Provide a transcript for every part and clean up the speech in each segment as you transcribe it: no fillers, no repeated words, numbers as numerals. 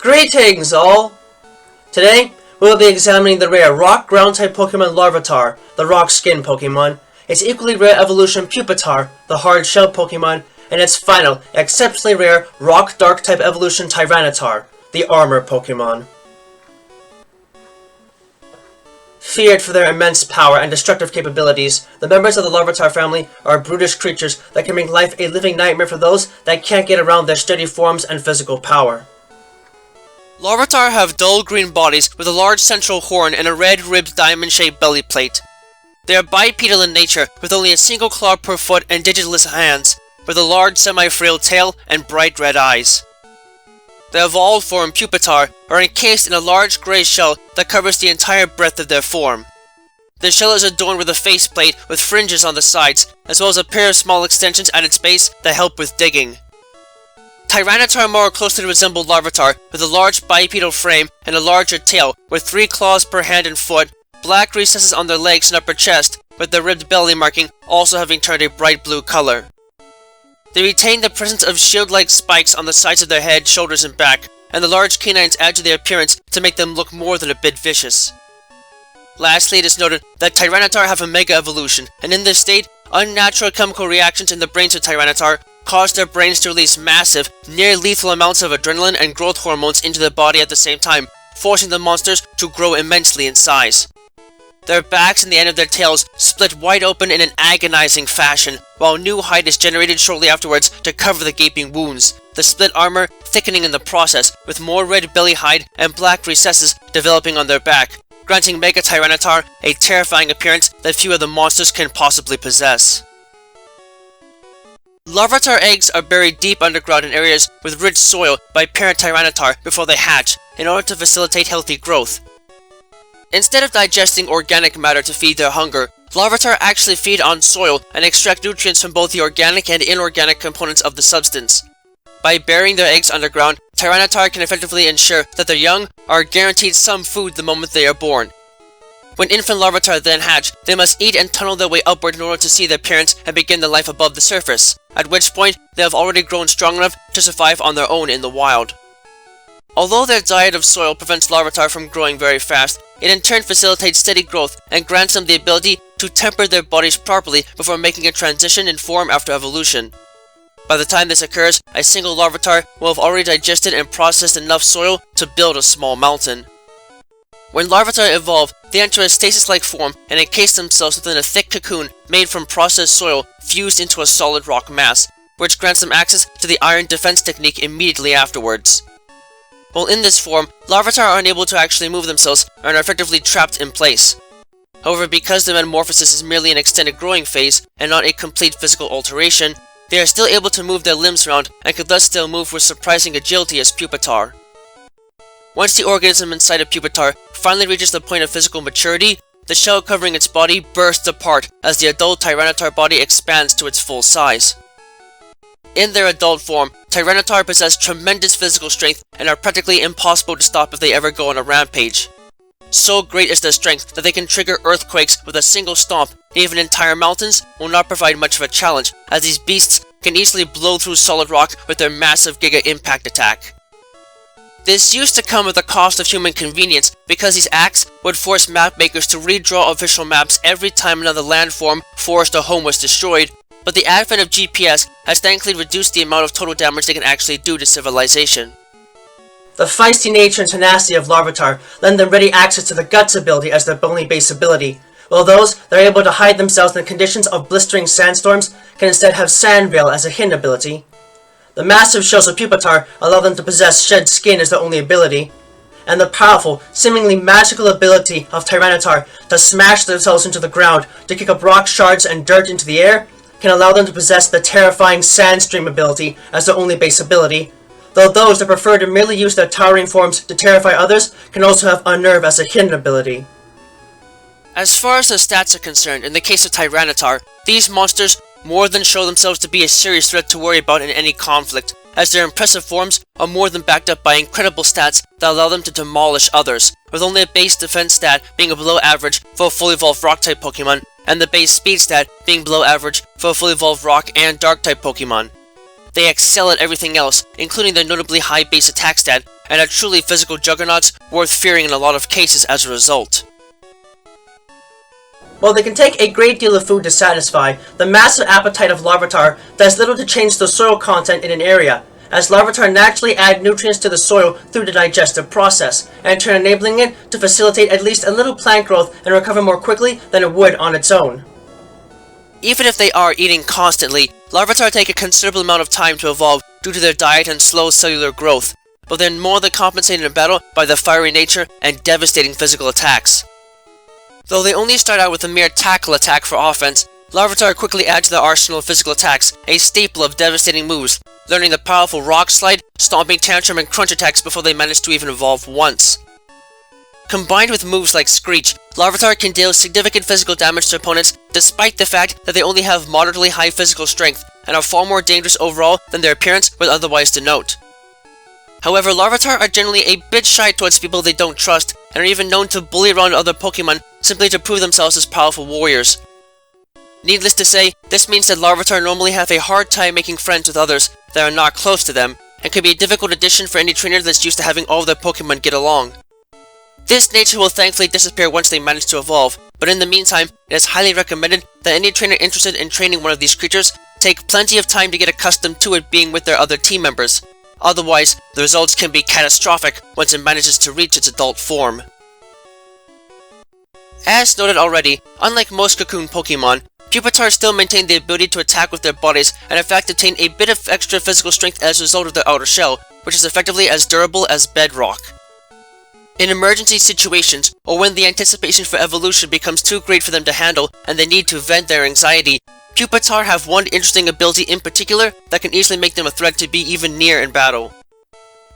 Greetings all! Today, we will be examining the rare Rock Ground-type Pokemon Larvitar, the Rock Skin Pokémon, its equally rare evolution Pupitar, the Hard Shell Pokémon, and its final, exceptionally rare Rock Dark-type evolution Tyranitar, the Armor Pokémon. Feared for their immense power and destructive capabilities, the members of the Larvitar family are brutish creatures that can make life a living nightmare for those that can't get around their sturdy forms and physical power. Larvitar have dull green bodies with a large central horn and a red-ribbed diamond-shaped belly plate. They are bipedal in nature, with only a single claw per foot and digitaless hands, with a large semi-frail tail and bright red eyes. The evolved form Pupitar are encased in a large grey shell that covers the entire breadth of their form. The shell is adorned with a faceplate with fringes on the sides, as well as a pair of small extensions at its base that help with digging. Tyranitar more closely resemble Larvitar, with a large bipedal frame and a larger tail, with 3 claws per hand and foot, black recesses on their legs and upper chest, with their ribbed belly marking also having turned a bright blue color. They retain the presence of shield-like spikes on the sides of their head, shoulders, and back, and the large canines add to their appearance to make them look more than a bit vicious. Lastly, it is noted that Tyranitar have a Mega Evolution, and in this state, unnatural chemical reactions in the brains of Tyranitar cause their brains to release massive, near-lethal amounts of adrenaline and growth hormones into the body at the same time, forcing the monsters to grow immensely in size. Their backs and the end of their tails split wide open in an agonizing fashion, while new hide is generated shortly afterwards to cover the gaping wounds, the split armor thickening in the process, with more red belly hide and black recesses developing on their back, granting Mega Tyranitar a terrifying appearance that few other monsters can possibly possess. Larvitar eggs are buried deep underground in areas with rich soil by parent Tyranitar before they hatch, in order to facilitate healthy growth. Instead of digesting organic matter to feed their hunger, Larvitar actually feed on soil and extract nutrients from both the organic and inorganic components of the substance. By burying their eggs underground, Tyranitar can effectively ensure that their young are guaranteed some food the moment they are born. When infant Larvitar then hatch, they must eat and tunnel their way upward in order to see their parents and begin their life above the surface, at which point they have already grown strong enough to survive on their own in the wild. Although their diet of soil prevents Larvitar from growing very fast, it in turn facilitates steady growth and grants them the ability to temper their bodies properly before making a transition in form after evolution. By the time this occurs, a single Larvitar will have already digested and processed enough soil to build a small mountain. When Larvitar evolve, they enter a stasis-like form and encase themselves within a thick cocoon made from processed soil fused into a solid rock mass, which grants them access to the iron defense technique immediately afterwards. While in this form, Larvitar are unable to actually move themselves and are effectively trapped in place. However, because the metamorphosis is merely an extended growing phase and not a complete physical alteration, they are still able to move their limbs around and could thus still move with surprising agility as Pupitar. Once the organism inside of Pupitar finally reaches the point of physical maturity, the shell covering its body bursts apart as the adult Tyranitar body expands to its full size. In their adult form, Tyranitar possess tremendous physical strength and are practically impossible to stop if they ever go on a rampage. So great is their strength that they can trigger earthquakes with a single stomp, and even entire mountains will not provide much of a challenge, as these beasts can easily blow through solid rock with their massive Giga Impact attack. This used to come at the cost of human convenience, because these acts would force map makers to redraw official maps every time another landform, forest, or home was destroyed, but the advent of GPS has thankfully reduced the amount of total damage they can actually do to civilization. The feisty nature and tenacity of Larvitar lend them ready access to the Guts ability as their bony base ability, while those that are able to hide themselves in the conditions of blistering sandstorms can instead have Sand Veil as a hidden ability. The massive shells of Pupitar allow them to possess Shed Skin as their only ability, and the powerful, seemingly magical ability of Tyranitar to smash themselves into the ground to kick up rock shards and dirt into the air can allow them to possess the terrifying Sandstream ability as their only base ability, though those that prefer to merely use their towering forms to terrify others can also have Unnerve as a hidden ability. As far as the stats are concerned, in the case of Tyranitar, these monsters more than show themselves to be a serious threat to worry about in any conflict, as their impressive forms are more than backed up by incredible stats that allow them to demolish others, with only a base defense stat being below average for a fully evolved Rock-type Pokemon, and the base speed stat being below average for a fully evolved Rock and Dark-type Pokemon. They excel at everything else, including their notably high base attack stat, and are truly physical juggernauts worth fearing in a lot of cases as a result. While they can take a great deal of food to satisfy, the massive appetite of Larvitar does little to change the soil content in an area, as Larvitar naturally add nutrients to the soil through the digestive process, and in turn enabling it to facilitate at least a little plant growth and recover more quickly than it would on its own. Even if they are eating constantly, Larvitar take a considerable amount of time to evolve due to their diet and slow cellular growth, but they're more than compensated in battle by their fiery nature and devastating physical attacks. Though they only start out with a mere tackle attack for offense, Larvitar quickly add to their arsenal of physical attacks a staple of devastating moves, learning the powerful Rock Slide, Stomping Tantrum, and Crunch attacks before they manage to even evolve once. Combined with moves like Screech, Larvitar can deal significant physical damage to opponents despite the fact that they only have moderately high physical strength and are far more dangerous overall than their appearance would otherwise denote. However, Larvitar are generally a bit shy towards people they don't trust and are even known to bully around other Pokemon simply to prove themselves as powerful warriors. Needless to say, this means that Larvitar normally have a hard time making friends with others that are not close to them, and can be a difficult addition for any trainer that's used to having all their Pokemon get along. This nature will thankfully disappear once they manage to evolve, but in the meantime, it is highly recommended that any trainer interested in training one of these creatures take plenty of time to get accustomed to it being with their other team members. Otherwise, the results can be catastrophic once it manages to reach its adult form. As noted already, unlike most Cocoon Pokemon, Pupitar still maintain the ability to attack with their bodies and in fact attain a bit of extra physical strength as a result of their outer shell, which is effectively as durable as bedrock. In emergency situations, or when the anticipation for evolution becomes too great for them to handle and they need to vent their anxiety, Pupitar have one interesting ability in particular that can easily make them a threat to be even near in battle.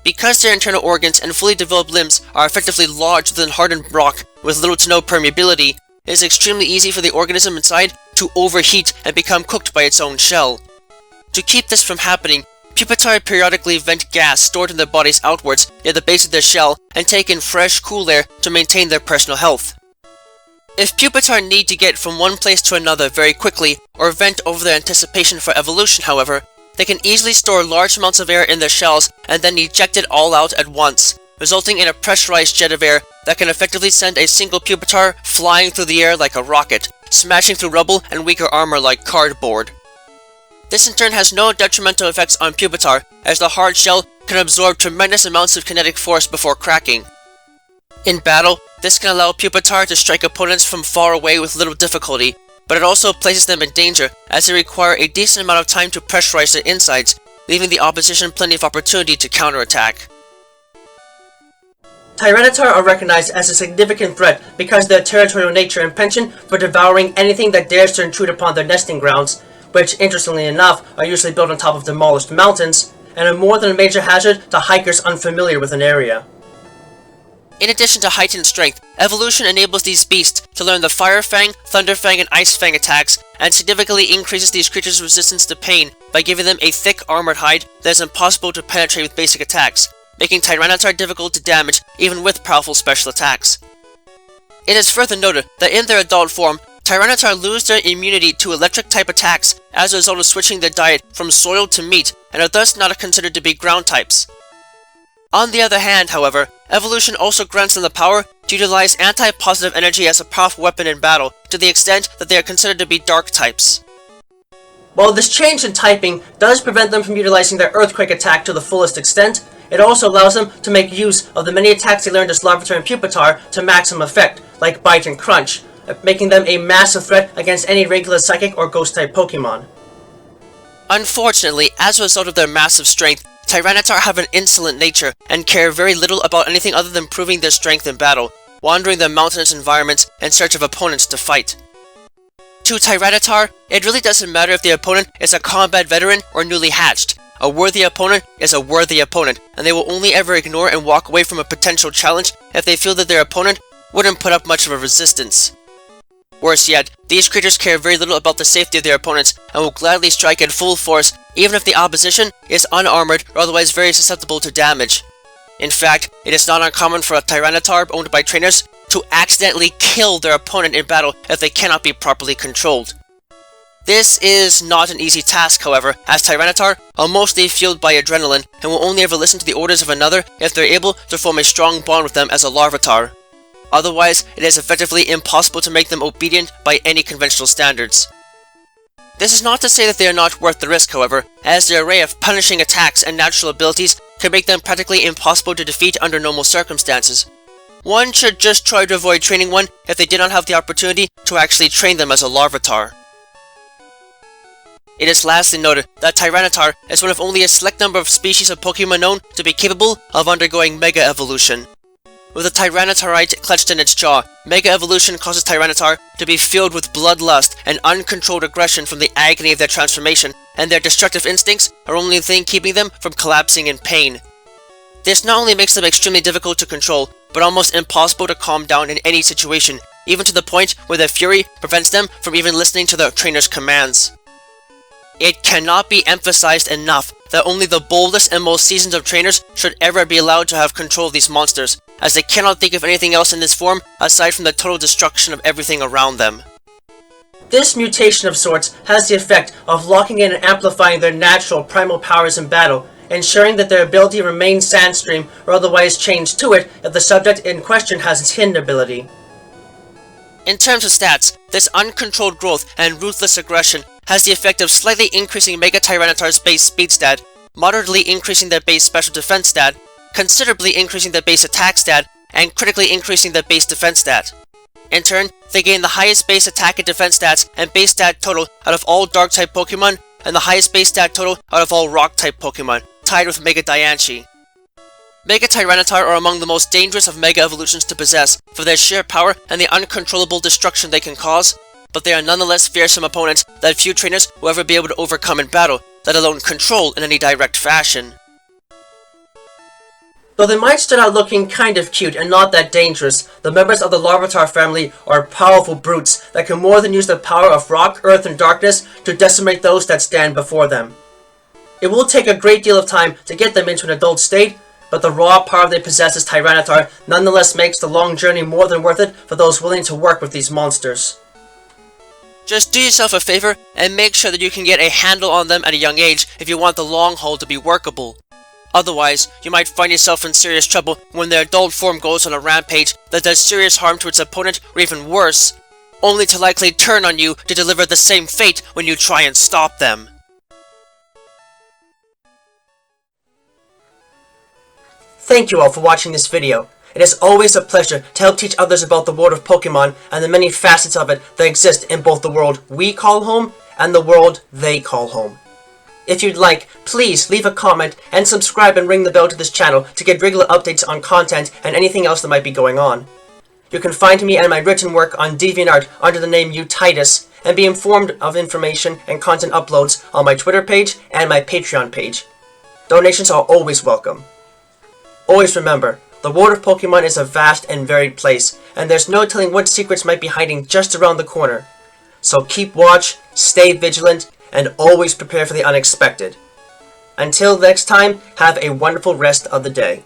Because their internal organs and fully developed limbs are effectively lodged within hardened rock with little to no permeability, it is extremely easy for the organism inside to overheat and become cooked by its own shell. To keep this from happening, Pupitar periodically vent gas stored in their bodies outwards near the base of their shell and take in fresh, cool air to maintain their personal health. If Pupitar need to get from one place to another very quickly or vent over their anticipation for evolution, however, they can easily store large amounts of air in their shells and then eject it all out at once, resulting in a pressurized jet of air that can effectively send a single Pupitar flying through the air like a rocket, smashing through rubble and weaker armor like cardboard. This in turn has no detrimental effects on Pupitar, as the hard shell can absorb tremendous amounts of kinetic force before cracking. In battle, this can allow Pupitar to strike opponents from far away with little difficulty, but it also places them in danger as they require a decent amount of time to pressurize their insides, leaving the opposition plenty of opportunity to counterattack. Tyranitar are recognized as a significant threat because of their territorial nature and penchant for devouring anything that dares to intrude upon their nesting grounds, which, interestingly enough, are usually built on top of demolished mountains, and are more than a major hazard to hikers unfamiliar with an area. In addition to heightened strength, evolution enables these beasts to learn the Fire Fang, Thunder Fang, and Ice Fang attacks, and significantly increases these creatures' resistance to pain by giving them a thick armored hide that is impossible to penetrate with basic attacks, making Tyranitar difficult to damage even with powerful special attacks. It is further noted that in their adult form, Tyranitar lose their immunity to electric-type attacks as a result of switching their diet from soil to meat, and are thus not considered to be ground types. On the other hand, however, evolution also grants them the power to utilize anti-positive energy as a powerful weapon in battle, to the extent that they are considered to be dark types. While this change in typing does prevent them from utilizing their Earthquake attack to the fullest extent, it also allows them to make use of the many attacks they learned as Larvitar and Pupitar to maximum effect, like Bite and Crunch, making them a massive threat against any regular Psychic or Ghost-type Pokemon. Unfortunately, as a result of their massive strength, Tyranitar have an insolent nature and care very little about anything other than proving their strength in battle, wandering their mountainous environments in search of opponents to fight. To Tyranitar, it really doesn't matter if the opponent is a combat veteran or newly hatched. A worthy opponent is a worthy opponent, and they will only ever ignore and walk away from a potential challenge if they feel that their opponent wouldn't put up much of a resistance. Worse yet, these creatures care very little about the safety of their opponents and will gladly strike at full force even if the opposition is unarmored or otherwise very susceptible to damage. In fact, it is not uncommon for a Tyranitar owned by trainers to accidentally kill their opponent in battle if they cannot be properly controlled. This is not an easy task, however, as Tyranitar are mostly fueled by adrenaline and will only ever listen to the orders of another if they're able to form a strong bond with them as a Larvitar. Otherwise, it is effectively impossible to make them obedient by any conventional standards. This is not to say that they are not worth the risk, however, as their array of punishing attacks and natural abilities can make them practically impossible to defeat under normal circumstances. One should just try to avoid training one if they did not have the opportunity to actually train them as a Larvitar. It is lastly noted that Tyranitar is one of only a select number of species of Pokemon known to be capable of undergoing Mega Evolution. With a Tyranitarite clutched in its jaw, Mega Evolution causes Tyranitar to be filled with bloodlust and uncontrolled aggression from the agony of their transformation, and their destructive instincts are only the thing keeping them from collapsing in pain. This not only makes them extremely difficult to control, but almost impossible to calm down in any situation, even to the point where their fury prevents them from even listening to their trainer's commands. It cannot be emphasized enough that only the boldest and most seasoned of trainers should ever be allowed to have control of these monsters, as they cannot think of anything else in this form aside from the total destruction of everything around them. This mutation of sorts has the effect of locking in and amplifying their natural primal powers in battle, ensuring that their ability remains Sandstream or otherwise change to it if the subject in question has its hidden ability. In terms of stats, this uncontrolled growth and ruthless aggression has the effect of slightly increasing Mega Tyranitar's base speed stat, moderately increasing their base special defense stat, considerably increasing their base attack stat, and critically increasing their base defense stat. In turn, they gain the highest base attack and defense stats and base stat total out of all Dark-type Pokemon, and the highest base stat total out of all Rock-type Pokemon, tied with Mega Diancie. Mega Tyranitar are among the most dangerous of Mega Evolutions to possess for their sheer power and the uncontrollable destruction they can cause, but they are nonetheless fearsome opponents that few trainers will ever be able to overcome in battle, let alone control in any direct fashion. Though they might start out looking kind of cute and not that dangerous, the members of the Larvitar family are powerful brutes that can more than use the power of rock, earth, and darkness to decimate those that stand before them. It will take a great deal of time to get them into an adult state, but the raw power they possess as Tyranitar nonetheless makes the long journey more than worth it for those willing to work with these monsters. Just do yourself a favor and make sure that you can get a handle on them at a young age if you want the long haul to be workable. Otherwise, you might find yourself in serious trouble when their adult form goes on a rampage that does serious harm to its opponent, or even worse, only to likely turn on you to deliver the same fate when you try and stop them. Thank you all for watching this video. It is always a pleasure to help teach others about the world of Pokemon and the many facets of it that exist in both the world we call home and the world they call home. If you'd like, please leave a comment and subscribe and ring the bell to this channel to get regular updates on content and anything else that might be going on. You can find me and my written work on DeviantArt under the name Utitus, and be informed of information and content uploads on my Twitter page and my Patreon page. Donations are always welcome. Always remember, the world of Pokemon is a vast and varied place, and there's no telling what secrets might be hiding just around the corner. So keep watch, stay vigilant, and always prepare for the unexpected. Until next time, have a wonderful rest of the day.